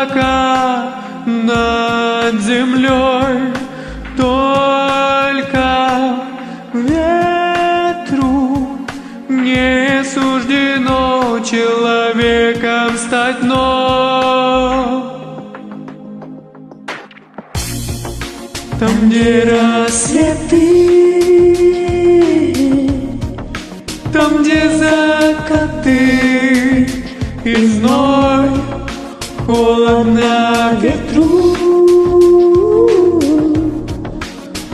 облака над землей, только ветру не суждено человеком стать вновь. Там, где рассветы, там, где закаты и зной, холодно ветру,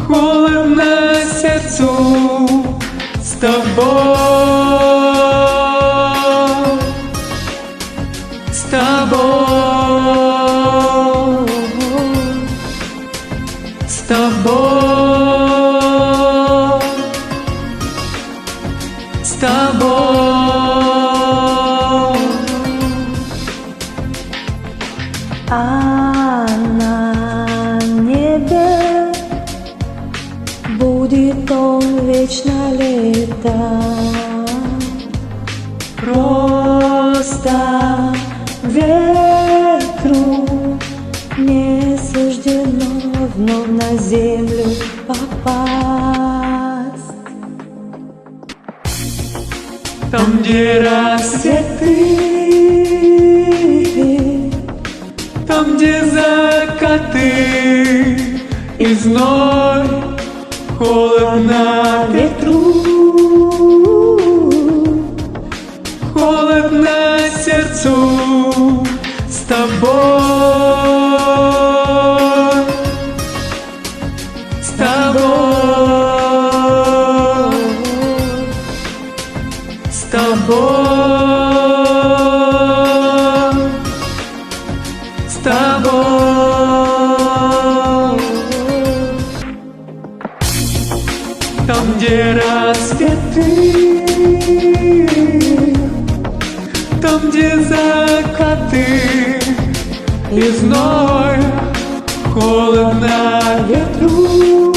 холодно сердцу с тобой, с тобой, с тобой, с тобой. А на небе будет он вечно летать. Просто ветру не суждено вновь на землю попасть. Там, где рассветы, там, где закаты и зной, холодно ветру, холодно сердцу с тобой, с тобой, с тобой, с тобой. Там, где рассветы, там, где закаты и зной, холодно ветру,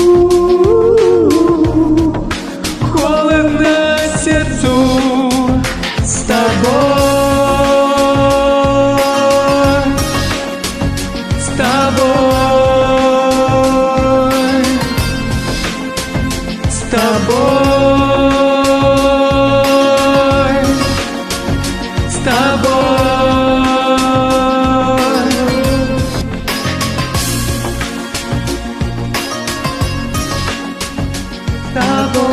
холодно сердцу с тобой, с тобой, с тобой, с тобой, с тобой.